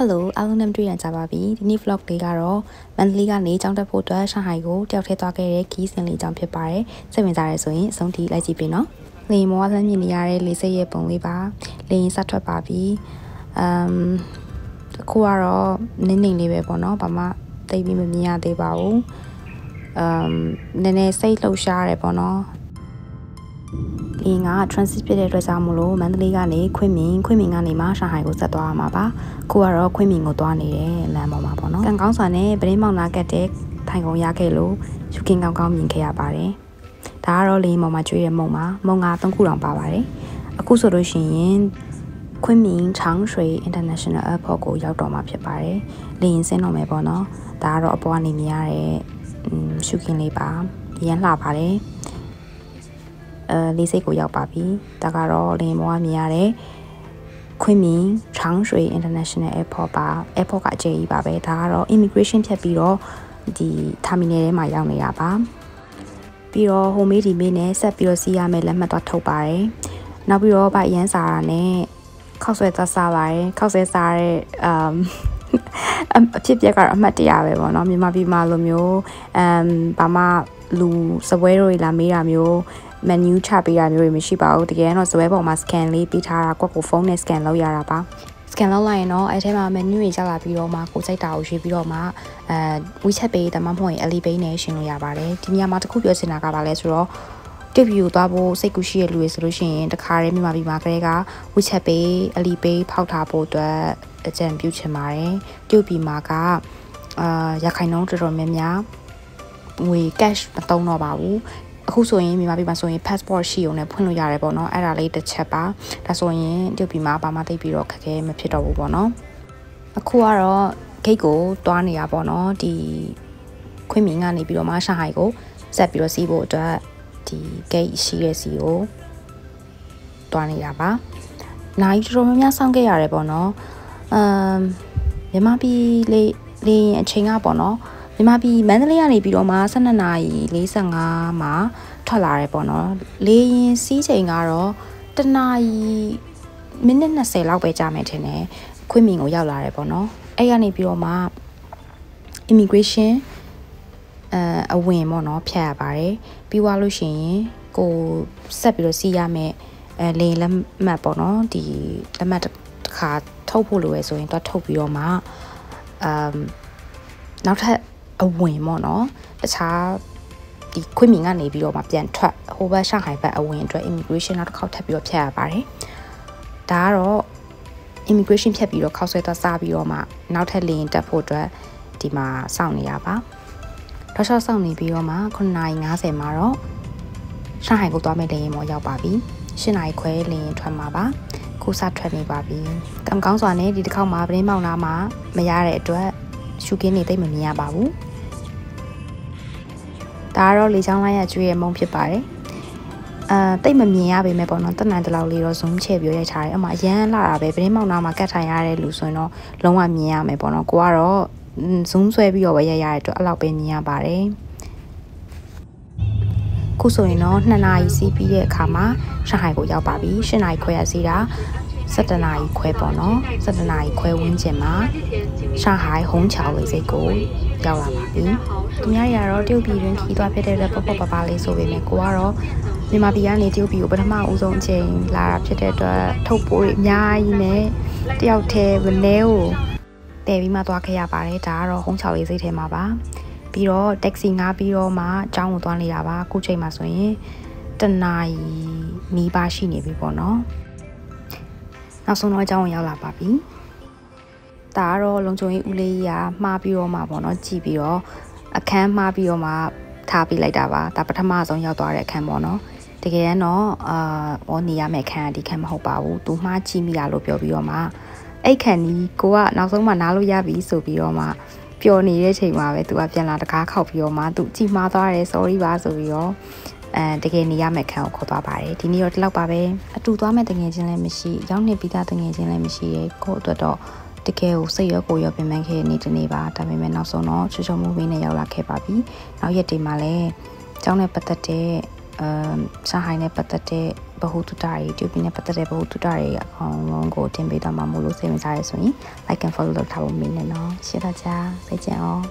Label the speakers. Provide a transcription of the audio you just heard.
Speaker 1: Hello အားလုံးနဲ့တွေ့ရကြပါပြီဒီနေ့ vlog လေးကတော့မန္တလေးကနေကျောင်းတက်ဖို့အတွက်ရှန်ဟိုင်ကိုတယောက်ထဲသွားခဲ့တဲ့ခီးစဉ်လေးကြောင့်ဖြစ်ပါတယ်စိတ်ဝင်စားရဆိုရင်အဆုံးထိလိုက်ကြည့်ပေးနော်လေမောလှမ်းမြင်နေရတဲ့လေစိတ်ရဲ့ပုံလေးပါလေရင်စထွက်ပါပြီအခုကတော့နင်းနေလေးပဲပေါ့နော်ဘာမှသိပြီးမမြင်ရသေးပါဘူးနည်းနည်းစိတ်လှုပ်ရှားရတယ်ပေါ့နော်ဒီက transit ဖြစ်တဲ့အတွက်ကြောင့်မလို့မန္တလေးကနေခွင်းမင်ကနေမှရှန်ဟိုင်ကိုဆက်သွားရမှာပါခုကတော့ခွင်းမင်ကိုသွားနေတဲ့လမ်းပေါ်မှာပေါ့နော်ကံကောင်းစွာနဲ့ပရင်းမောင်နာကတ်တဲ့ထိုင်ကုန်ရခဲ့လို့ယူကင်ကောင်းကောင်းမြင်ခဲ့ရပါတယ်ဒါကတော့လေမောင်မှာကျွေးတဲ့မုံပါမုံက3ခုတောင်ပါပါတယ်အခုဆိုလို့ရှိရင်ခွင်းမင်ချောင်းရွှေ International Airport ကိုရောက်တော့မှာဖြစ်ပါတယ်လေရင်ဆင်းတော့မယ်ပေါ့နော်ဒါကတော့အပေါ်ကနေမြင်ရတဲ့ရှုခင်းလေးပါရမ်းလှပါတယ်လေးစိတ်ကိုရောက်ပါပြီဒါကတော့လေမောကမြင်ရတဲ့ခွင်းမင်ချောင်းရွှေ International Airport ပါ airport ကအကျယ်ကြီးပါပဲဒါကတော့ immigration ဖြတ်ပြီးတော့ဒီ terminal ထဲမှာရောက်နေရပါပြီးတော့ဟိုမေးဒီမေးနဲ့ဆက်ပြီးတော့စီးရမယ်လက်မှတ်တော့ထုတ်ပါတယ်နောက်ပြီးတော့ဗရမ်းစာတာနဲ့ခောက်ဆွဲသွားစားပါတယ်ခောက်ဆွဲစားတဲ့အဖြစ်ပြက်ကတော့အမှတ်တရပဲပေါ့နော်မြန်မာပြည်မှာလိုမျိုးဘာမှလူစပွဲတွေလာမေးတာမျိုးmenu ချပေးတာမျိုးတွေမရှိပါဘူးတကယ်တော့ဇွဲပေါ်မှာ scan လေးပေးထားတာကွက်ကိုဖုန်းနဲ့ scan လုပ်ရတာပါ scan လုပ်လိုက်ရင်တော့အဲ့ထဲမှာ menu တွေကျလာပြီးတော့မှကိုစိတ်တာကိုရွေးပြီးတော့မှWeChat Pay တမမဟုတ်ရင် Alipay နဲ့ရှင်းလို့ရပါတယ်ဒီနေရာမှာတစ်ခုပြောချင်တာကပါလဲဆိုတော့တစ်ဗီကိုသွားဖို့စိတ်ကူးရှိရလူတွေဆိုလို့ရှိရင်တခါတည်းမြန်မာပြည်မှာကလေးက WeChat Pay Alipay ဖောက်ထားဖို့အတွက်အကြံပြုချင်ပါတယ်တရုတ်ပြည်မှာကရခိုင်နှုန်းတော်တော်များများငွေ cash မသုံးတော့ပါဘူးအခုဆိုရင်မြန်မာပြည်မှာဆိုရင် passport ရှိုံနဲ့ဖွင့်လို့ရတယ်ပေါ့နော်အဲ့ဒါလေးတစ်ချက်ပါဒါဆိုရင်တရုတ်ပြည်မှာဘာမှသိပြီးတော့ခက်ခဲမဖြစ်တော့ဘူးပေါ့နော်အခုကတော့ gate ကိုတွားနေရပေါ့နော်ဒီခွင့်မင်ကနေပြီးတော့မှရှန်ဟိုင်ကိုဆက်ပြီးတော့စီးဖို့အတွက်ဒီ gate ရှိတဲ့စီကိုတွားနေတာပါနိုင်တော်တော်များများစောင့်ခဲ့ရတယ်ပေါ့နော်မြန်မာပြည်လေအချိန်ကပေါ့နော်မြန်မာပြည်မန္တလေးကနေပြီးတော့မှ12:45မှာထွက်လာတယ်ပေါ့နော်လေရင်စီးချိန်ကတော့1နာရီမိနစ်20လောက်ပဲကြာမယ်ထင်တယ်ခွင့်မင်ကိုရောက်လာတယ်ပေါ့နော်အဲ့ကနေပြီးတော့မှ immigration အဝင်ပေါ့နော်ဖြတ်ရပါတယ်ပြီးသွားလို့ရှိရင်ကိုဆက်ပြီးတော့စီးရမယ်လေလက်မှတ်ပေါ့နော်ဒီလက်မှတ်တစ်ခါထုတ်ဖို့လိုရယ်ဆိုရင်တော့ထုတ်ပြီးတော့မှနောက်ထပ်အဝင်ပေါ့နော်တခြားဒီခွင့်မင်ကနေပြီးတော့မှပြန်ထွက်ဟိုဘက်ရှန်ဟိုင်ဘက်အဝင်အတွက် immigration နောက်တစ်ခေါက်ထပ်ပြီးတော့ဖြတ်ရပါတယ်ဒါကတော့ immigration ဖြတ်ပြီးတော့ခောက်ဆွဲသွားစားပြီးတော့မှနောက်ထပ်လေရင်တက်ဖို့အတွက်ဒီမှာစောင့်နေရပါတော့ရှော့စောင့်နေပြီးတော့မှ9:50မှာတော့ရှန်ဟိုင်ကိုသွားမယ့်လေရင်ပေါ်ရောက်ပါပြီ10:00ခွဲလေရင်ထွက်မှာပါခုစထွက်နေပါပြီကံကောင်းစွာနဲ့ဒီတစ်ခေါက်မှာပရင်းမောင်နာမှာမရတဲ့အတွက်ရှုခင်းနေသိမမြင်ရပါဘူးဒါကတော့လေချောင်းလိုက်ရကျွေးရမုံဖြစ်ပါတယ်တိတ်မမြင်ရပေမဲ့ပေါ့နော်တက်နိုင်တဲ့လောက်လေးတော့ zoom ချဲ့ပြီးရိုက်ထားတယ်အမှရမ်းလာတာပဲပရင်းမောင်နာမှာကတ်ထိုင်ရတဲ့လူဆိုရင်တော့လုံးဝမြင်ရမယ်ပေါ့နော်ကိုကတော့ zoom ဆွဲပြီးတော့ပဲရရတဲ့အတွက်အဲ့လောက်ပဲမြင်ရပါတယ်ခုဆိုရင်တော့2နာရီစီးပြီးတဲ့အခါမှာရှန်ဟိုင်ကိုရောက်ပါပြီ10နာရီခွဲရစီးတာ17နာရီခွဲပေါ့နော်17နာရီခွဲဝန်းကျင်မှာရှန်ဟိုင်ဟုံးချောင်လေးစိတ်ကိုရောက်လာပါပြီသူများတွေကတော့တရုတ်ပြည်တွင်းခီးသွားဖြစ်တဲ့အတွက်ပေါ့ပါလေးဆိုပေမဲ့ကိုကတော့မြန်မာပြည်ကနေတရုတ်ပြည်ကိုပထမအဦးဆုံးအချိန်လာတာဖြစ်တဲ့အတွက်ထုတ်ပိုးတွေအများကြီးနဲ့တယောက်တည်းဝနဲကိုတည်ပြီးမှသွားခဲ့ရပါတယ်ဒါကတော့ဟုံးချောင်လေးစိတ်ထဲမှာပါပြီးတော့ taxi ငှားပြီးတော့မှအကြောင်းကိုသွားနေတာပါအခုချိန်မှာဆိုရင်1နာရီနီးပါးရှိနေပြီပေါ့နော်နောက်ဆုံးတော့အကြောင်းကိုရောက်လာပါပြီဒါကတော့လုံချုံကြီးဦးလေးကြီးကမှားပြီးတော့မှပေါ့နော်ကြည့်ပြီးတော့အခန်းမှားပြီးတော့မှထားပေးလိုက်တာပါဒါပထမဆုံးရောက်သွားတဲ့အခန်းပေါ့နော်တကယ်တော့ဟောနေရမယ့်အခန်းကဒီခန်းမဟုတ်ပါဘူးသူမှားကြည့်မိတာလို့ပြောပြီးတော့မှအဲ့ခန်းကြီးကိုကနောက်ဆုံးမှနားလို့ရပြီဆိုပြီးတော့မှပျော်နေတဲ့ချိန်မှာပဲသူကပြန်လာတကားခောက်ပြီးတော့မှသူကြည့်မှားသွားတယ် sorry ပါဆိုပြီးတော့တကယ်နေရမယ့်ခန်းကိုခေါ်သွားပါတယ်ဒီနေ့တော့ဒီလောက်ပါပဲအတူသွားမယ့်တငယ်ချင်းလည်းမရှိရောက်နေပြီးသားတငယ်ချင်းလည်းမရှိရဲ့ကို့အတွက်တော့တကယ်ကိုစိတ်ရောကိုယ်ရောပြင်ပန်းခဲ့နေတနေ့ပါဒါပေမဲ့နောက်ဆုံးတော့ချွတ်ချွတ်မှုမင်းနဲ့ရောက်လာခဲ့ပါပြီနောက်ရက်တွေမှာလည်းကျောင်းနဲ့ပတ်သက်တဲ့上海နဲ့ပတ်သက်တဲ့ဗဟုသုတတွေတူပီနဲ့ပတ်သက်တဲ့ဗဟုသုတတွေအကောင်လုံးကိုတင်ပေးတော့မှာမို့လို့စိတ်ဝင်စားရဆိုရင် like and follow လုပ်ထားဖို့မင်းနဲ့နော်ရှင်းပါကြစိတ်ကြံအောင်